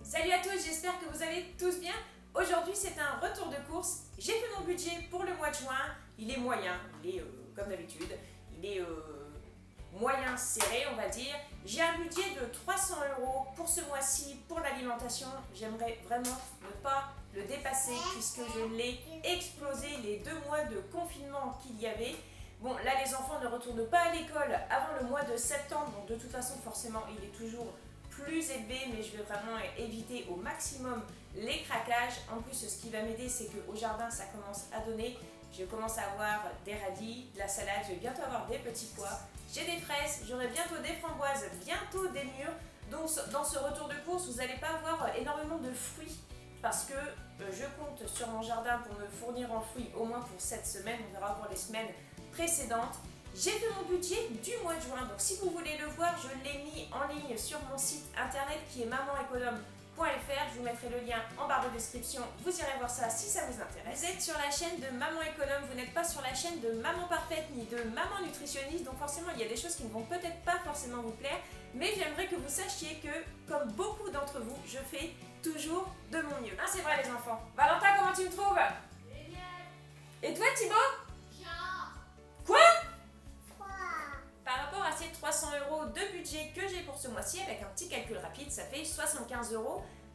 Salut à tous, j'espère que vous allez tous bien. Aujourd'hui c'est un retour de course. J'ai fait mon budget pour le mois de juin. Il est moyen, il est comme d'habitude, il est moyen serré on va dire. J'ai un budget de 300 € pour ce mois-ci pour l'alimentation. J'aimerais vraiment ne pas le dépasser puisque je l'ai explosé les 2 mois de confinement qu'il y avait. Bon, là les enfants ne retournent pas à l'école avant le mois de septembre, donc de toute façon forcément il est toujours plus élevé, mais je vais vraiment éviter au maximum les craquages. En plus, ce qui va m'aider, c'est qu'au jardin, ça commence à donner. Je commence à avoir des radis, de la salade, je vais bientôt avoir des petits pois. J'ai des fraises, j'aurai bientôt des framboises, bientôt des mûres. Donc dans ce retour de course, vous n'allez pas avoir énormément de fruits parce que je compte sur mon jardin pour me fournir en fruits au moins pour cette semaine. On verra pour les semaines précédentes. J'ai fait mon budget du mois de juin, donc si vous voulez le voir, je l'ai mis en ligne sur mon site internet qui est mamanéconome.fr. Je vous mettrai le lien en barre de description, vous irez voir ça si ça vous intéresse. Vous êtes sur la chaîne de Maman Économe, vous n'êtes pas sur la chaîne de Maman Parfaite ni de Maman Nutritionniste, donc forcément il y a des choses qui ne vont peut-être pas forcément vous plaire, mais j'aimerais que vous sachiez que, comme beaucoup d'entre vous, je fais toujours de mon mieux. Hein, c'est vrai les enfants. Valentin, comment tu me trouves? Génial. Et toi Thibaut? Quoi? Par rapport à ces 300 € de budget que j'ai pour ce mois-ci, avec un petit calcul rapide, ça fait 75 €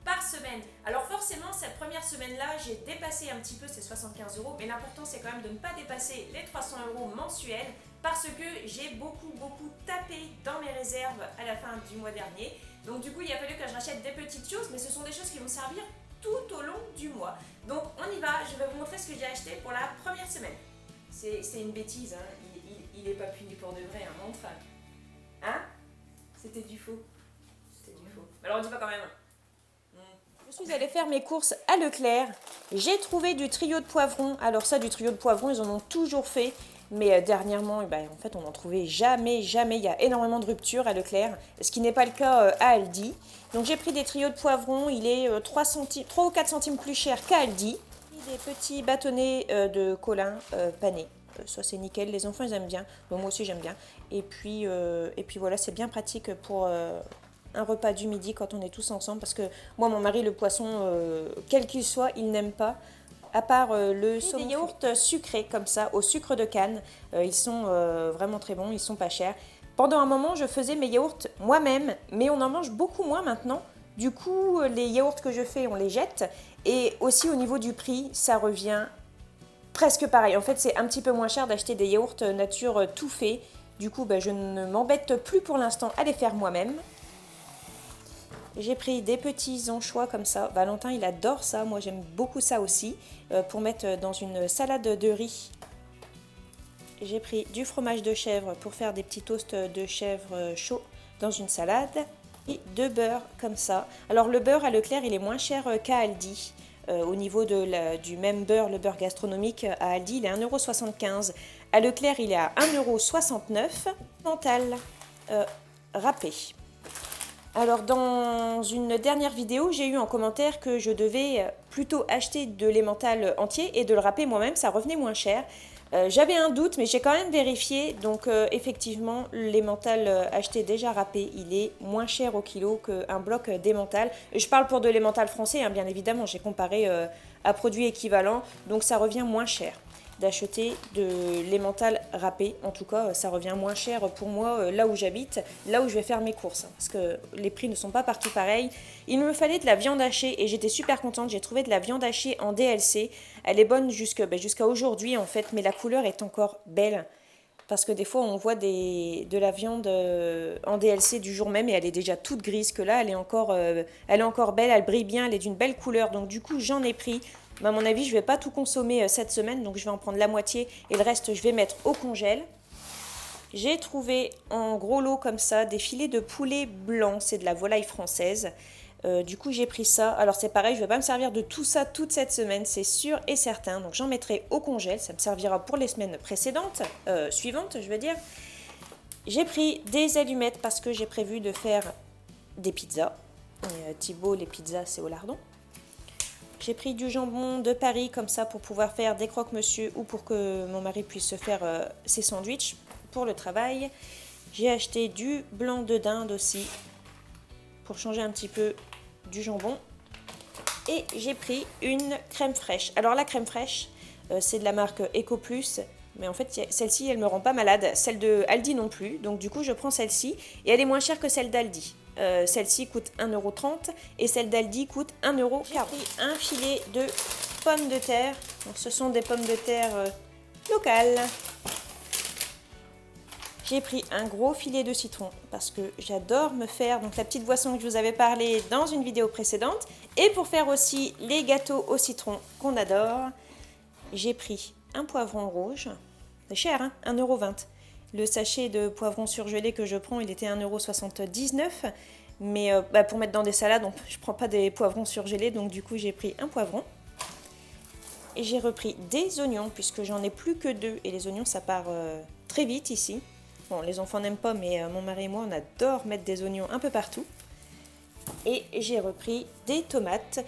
par semaine. Alors forcément, cette première semaine-là, j'ai dépassé un petit peu ces 75 €, mais l'important c'est quand même de ne pas dépasser les 300 € mensuels, parce que j'ai beaucoup tapé dans mes réserves à la fin du mois dernier. Donc du coup, il a fallu que je rachète des petites choses, mais ce sont des choses qui vont servir tout au long du mois. Donc on y va, je vais vous montrer ce que j'ai acheté pour la première semaine. C'est une bêtise, hein. Il n'est pas puni pour de vrai, un montre. Hein? C'était du faux. C'était du faux. Alors on dit pas quand même. Je suis allée faire mes courses à Leclerc. J'ai trouvé du trio de poivrons. Alors ça, du trio de poivrons, ils en ont toujours fait. Mais dernièrement, en fait, on n'en trouvait jamais. Il y a énormément de ruptures à Leclerc, ce qui n'est pas le cas à Aldi. Donc j'ai pris des trios de poivrons. Il est 3 ou 4 centimes plus cher qu'à Aldi. Des petits bâtonnets de Colin panés. Ça c'est nickel, les enfants ils aiment bien, bon, moi aussi j'aime bien. Et puis voilà, c'est bien pratique pour un repas du midi quand on est tous ensemble, parce que moi mon mari le poisson, quel qu'il soit, il n'aime pas, à part le saumon. Des yaourts sucrés comme ça, au sucre de canne, ils sont vraiment très bons, ils sont pas chers. Pendant un moment je faisais mes yaourts moi-même, mais on en mange beaucoup moins maintenant. Du coup les yaourts que je fais on les jette, et aussi au niveau du prix ça revient presque pareil. En fait, c'est un petit peu moins cher d'acheter des yaourts nature tout fait. Du coup, je ne m'embête plus pour l'instant à les faire moi-même. J'ai pris des petits anchois comme ça. Valentin, il adore ça. Moi, j'aime beaucoup ça aussi. Pour mettre dans une salade de riz. J'ai pris du fromage de chèvre pour faire des petits toasts de chèvre chauds dans une salade. Et de beurre comme ça. Alors, le beurre à Leclerc, il est moins cher qu'à Aldi. Au niveau du même beurre, le beurre gastronomique à Aldi, il est 1,75 €. À Leclerc, il est à 1,69 €. Mental râpé. Alors, dans une dernière vidéo, j'ai eu en commentaire que je devais plutôt acheter de l'emmental entier et de le râper moi-même, ça revenait moins cher. J'avais un doute, mais j'ai quand même vérifié. Donc, effectivement, l'emmental acheté déjà râpé, il est moins cher au kilo qu'un bloc d'emmental. Je parle pour de l'emmental français, hein, bien évidemment. J'ai comparé à produits équivalents, donc ça revient moins cher d'acheter de l'emmental râpé. En tout cas, ça revient moins cher pour moi là où j'habite, là où je vais faire mes courses, hein, parce que les prix ne sont pas partout pareils. Il me fallait de la viande hachée et j'étais super contente. J'ai trouvé de la viande hachée en DLC. Elle est bonne jusqu'à aujourd'hui en fait, mais la couleur est encore belle. Parce que des fois, on voit de la viande en DLC du jour même et elle est déjà toute grise, que là, elle est encore belle, elle brille bien, elle est d'une belle couleur. Donc du coup, j'en ai pris. Mais à mon avis, je ne vais pas tout consommer cette semaine, donc je vais en prendre la moitié et le reste, je vais mettre au congèle. J'ai trouvé en gros lot comme ça des filets de poulet blanc, c'est de la volaille française. Du coup, j'ai pris ça. Alors c'est pareil, je ne vais pas me servir de tout ça toute cette semaine, c'est sûr et certain. Donc j'en mettrai au congèle, ça me servira pour les semaines précédentes, suivantes, je veux dire. J'ai pris des allumettes parce que j'ai prévu de faire des pizzas. Et, Thibaut, les pizzas, c'est au lardon. J'ai pris du jambon de Paris comme ça pour pouvoir faire des croque-monsieur ou pour que mon mari puisse se faire ses sandwichs pour le travail. J'ai acheté du blanc de dinde aussi pour changer un petit peu du jambon. Et j'ai pris une crème fraîche. Alors la crème fraîche, c'est de la marque Eco Plus. Mais en fait, celle-ci, elle me rend pas malade. Celle de Aldi non plus. Donc du coup, je prends celle-ci. Et elle est moins chère que celle d'Aldi. Celle-ci coûte 1,30 € et celle d'Aldi coûte 1,40 €. J'ai pris un filet de pommes de terre. Donc ce sont des pommes de terre locales. J'ai pris un gros filet de citron parce que j'adore me faire donc la petite boisson que je vous avais parlé dans une vidéo précédente. Et pour faire aussi les gâteaux au citron qu'on adore, j'ai pris un poivron rouge. C'est cher, hein, 1,20 €. Le sachet de poivron surgelé que je prends, il était 1,79 €. Mais pour mettre dans des salades, je ne prends pas des poivrons surgelés. Donc du coup, j'ai pris un poivron. Et j'ai repris des oignons puisque j'en ai plus que 2. Et les oignons, ça part très vite ici. Bon, les enfants n'aiment pas, mais mon mari et moi, on adore mettre des oignons un peu partout. Et j'ai repris des tomates.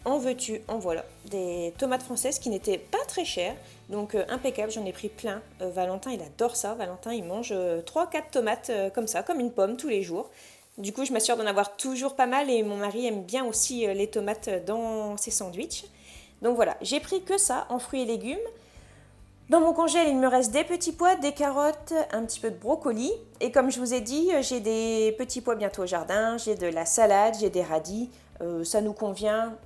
En veux-tu, en voilà. Des tomates françaises qui n'étaient pas très chères. Donc impeccable, j'en ai pris plein. Valentin, il adore ça. Valentin, il mange 3-4 tomates comme ça, comme une pomme, tous les jours. Du coup, je m'assure d'en avoir toujours pas mal. Et mon mari aime bien aussi les tomates dans ses sandwichs. Donc voilà, j'ai pris que ça en fruits et légumes. Dans mon congèle, il me reste des petits pois, des carottes, un petit peu de brocoli. Et comme je vous ai dit, j'ai des petits pois bientôt au jardin, j'ai de la salade, j'ai des radis. Ça nous convient.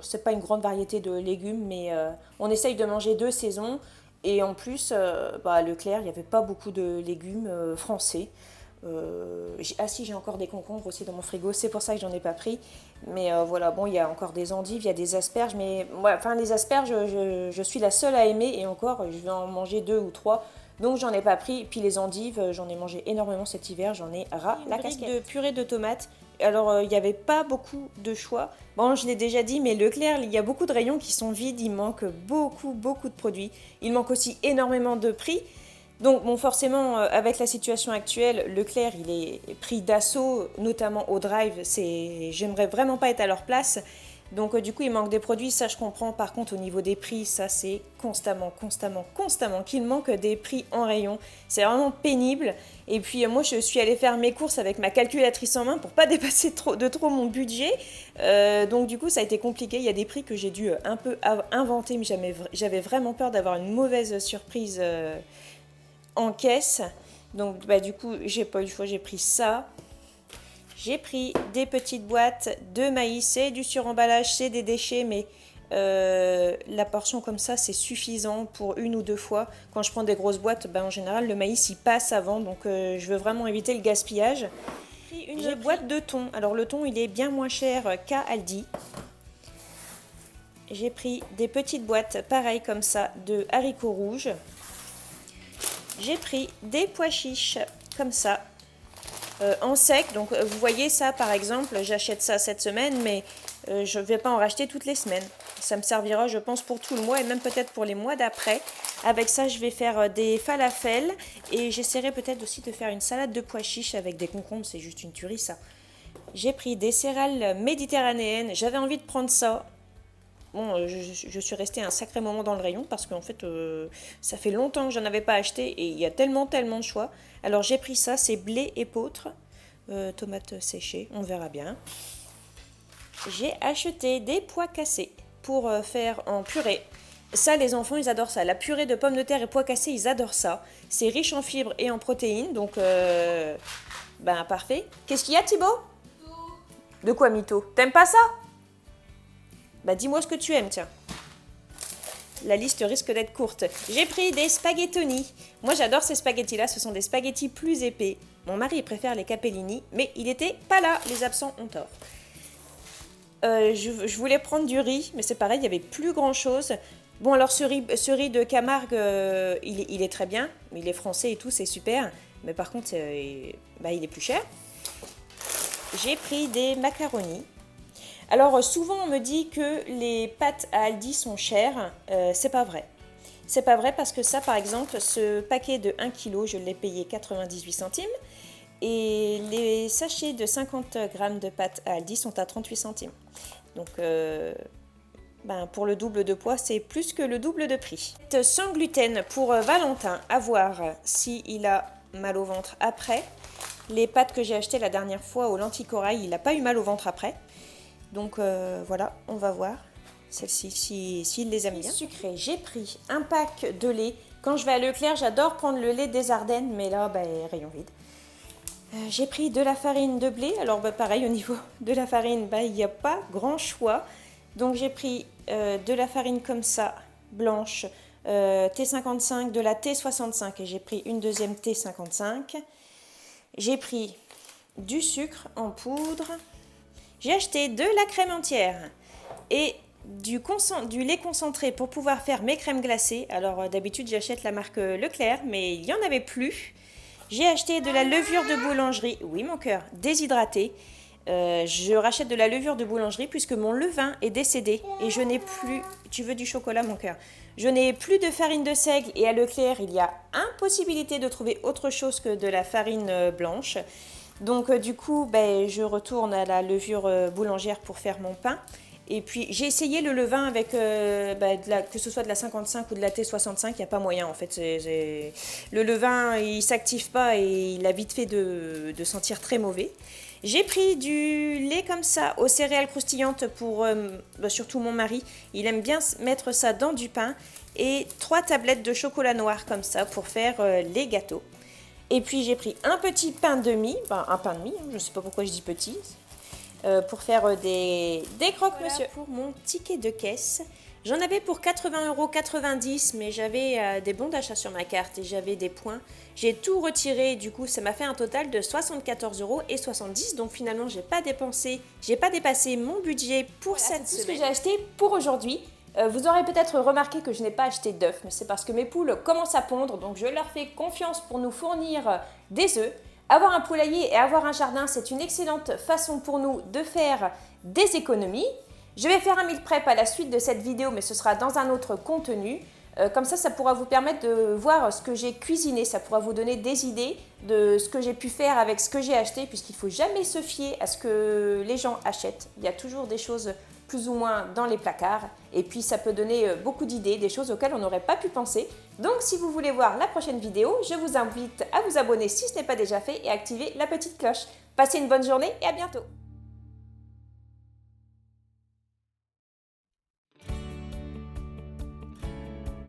C'est pas une grande variété de légumes, mais on essaye de manger 2 saisons. Et en plus, Leclerc, il n'y avait pas beaucoup de légumes français. Si, j'ai encore des concombres aussi dans mon frigo, c'est pour ça que j'en ai pas pris. Mais voilà, bon, il y a encore des endives, il y a des asperges, mais les asperges, je suis la seule à aimer, et encore, je vais en manger 2 ou 3, donc j'en ai pas pris. Puis les endives, j'en ai mangé énormément cet hiver, j'en ai ras la casquette. De purée de tomates. Alors, il n'y avait pas beaucoup de choix. Bon, je l'ai déjà dit, mais Leclerc, il y a beaucoup de rayons qui sont vides, il manque beaucoup de produits. Il manque aussi énormément de prix. Donc bon, forcément, avec la situation actuelle, Leclerc, il est pris d'assaut, notamment au drive. J'aimerais vraiment pas être à leur place. Donc du coup, il manque des produits, ça je comprends. Par contre, au niveau des prix, ça c'est constamment qu'il manque des prix en rayon. C'est vraiment pénible. Et puis moi, je suis allée faire mes courses avec ma calculatrice en main pour pas dépasser trop mon budget. Donc du coup, ça a été compliqué. Il y a des prix que j'ai dû un peu inventer, mais j'avais vraiment peur d'avoir une mauvaise surprise en caisse. Donc du coup, j'ai pas eu le choix, j'ai pris ça. J'ai pris des petites boîtes de maïs, c'est du suremballage, c'est des déchets, mais la portion comme ça, c'est suffisant pour 1 ou 2 fois. Quand je prends des grosses boîtes, en général, le maïs, il passe avant, donc je veux vraiment éviter le gaspillage. J'ai pris une boîte de thon. Alors le thon, il est bien moins cher qu'à Aldi. J'ai pris des petites boîtes, pareilles comme ça, de haricots rouges. J'ai pris des pois chiches, comme ça, en sec. Donc vous voyez ça par exemple, j'achète ça cette semaine, mais je ne vais pas en racheter toutes les semaines. Ça me servira, je pense, pour tout le mois et même peut-être pour les mois d'après. Avec ça, je vais faire des falafels et j'essaierai peut-être aussi de faire une salade de pois chiches avec des concombres. C'est juste une tuerie ça. J'ai pris des céréales méditerranéennes. J'avais envie de prendre ça. Bon, je suis restée un sacré moment dans le rayon parce qu'en fait, ça fait longtemps que j'en avais pas acheté et il y a tellement de choix. Alors j'ai pris ça, c'est blé épeautre, tomates séchées, on verra bien. J'ai acheté des pois cassés pour faire en purée. Ça, les enfants, ils adorent ça. La purée de pommes de terre et pois cassés, ils adorent ça. C'est riche en fibres et en protéines, donc parfait. Qu'est-ce qu'il y a, Thibaut? De quoi, mytho? T'aimes pas ça? Dis-moi ce que tu aimes, tiens. La liste risque d'être courte. J'ai pris des spaghettoni. Moi, j'adore ces spaghettis-là. Ce sont des spaghettis plus épais. Mon mari il préfère les capellini, mais il n'était pas là. Les absents ont tort. Je voulais prendre du riz, mais c'est pareil, il n'y avait plus grand-chose. Bon, alors ce riz de Camargue, il est très bien. Il est français et tout, c'est super. Mais par contre, il est plus cher. J'ai pris des macaronis. Alors souvent on me dit que les pâtes à Aldi sont chères, c'est pas vrai. C'est pas vrai parce que ça par exemple, ce paquet de 1 kg, je l'ai payé 98 centimes et les sachets de 50 grammes de pâtes à Aldi sont à 38 centimes. Donc pour le double de poids, c'est plus que le double de prix. Sans gluten pour Valentin, à voir s'il a mal au ventre après. Les pâtes que j'ai achetées la dernière fois au lentilles corail, il n'a pas eu mal au ventre après. Donc voilà, on va voir celle-ci s'il les aime bien. Sucré, j'ai pris un pack de lait. Quand je vais à Leclerc, j'adore prendre le lait des Ardennes, mais là, rayon vide. J'ai pris de la farine de blé. Alors pareil, au niveau de la farine, il n'y a pas grand choix. Donc j'ai pris de la farine comme ça, blanche, T55, de la T65 et j'ai pris une deuxième T55. J'ai pris du sucre en poudre. J'ai acheté de la crème entière et du lait concentré pour pouvoir faire mes crèmes glacées. Alors d'habitude j'achète la marque Leclerc, mais il n'y en avait plus. J'ai acheté de la levure de boulangerie, oui mon cœur, déshydratée. Je rachète de la levure de boulangerie puisque mon levain est décédé et je n'ai plus... Tu veux du chocolat mon cœur? Je n'ai plus de farine de seigle et à Leclerc il y a impossibilité de trouver autre chose que de la farine blanche. Donc du coup je retourne à la levure boulangère pour faire mon pain. Et puis j'ai essayé le levain avec que ce soit de la 55 ou de la T65, il n'y a pas moyen en fait. Le levain il ne s'active pas et il a vite fait de sentir très mauvais. J'ai pris du lait comme ça aux céréales croustillantes pour surtout mon mari. Il aime bien mettre ça dans du pain. Et 3 tablettes de chocolat noir comme ça pour faire les gâteaux. Et puis j'ai pris un petit pain de mie, un pain de mie, je ne sais pas pourquoi je dis petit, pour faire des croque-monsieur. Pour mon ticket de caisse, j'en avais pour 80,90 €, mais j'avais des bons d'achat sur ma carte et j'avais des points. J'ai tout retiré, du coup ça m'a fait un total de 74,70 €. Donc finalement j'ai pas dépassé mon budget pour cette semaine. C'est tout ce que j'ai acheté pour aujourd'hui. Vous aurez peut-être remarqué que je n'ai pas acheté d'œufs, mais c'est parce que mes poules commencent à pondre, donc je leur fais confiance pour nous fournir des œufs. Avoir un poulailler et avoir un jardin, c'est une excellente façon pour nous de faire des économies. Je vais faire un meal prep à la suite de cette vidéo, mais ce sera dans un autre contenu. Comme ça pourra vous permettre de voir ce que j'ai cuisiné. Ça pourra vous donner des idées de ce que j'ai pu faire avec ce que j'ai acheté, puisqu'il ne faut jamais se fier à ce que les gens achètent. Il y a toujours des choses plus ou moins dans les placards. Et puis ça peut donner beaucoup d'idées, des choses auxquelles on n'aurait pas pu penser. Donc si vous voulez voir la prochaine vidéo, je vous invite à vous abonner si ce n'est pas déjà fait et activer la petite cloche. Passez une bonne journée et à bientôt!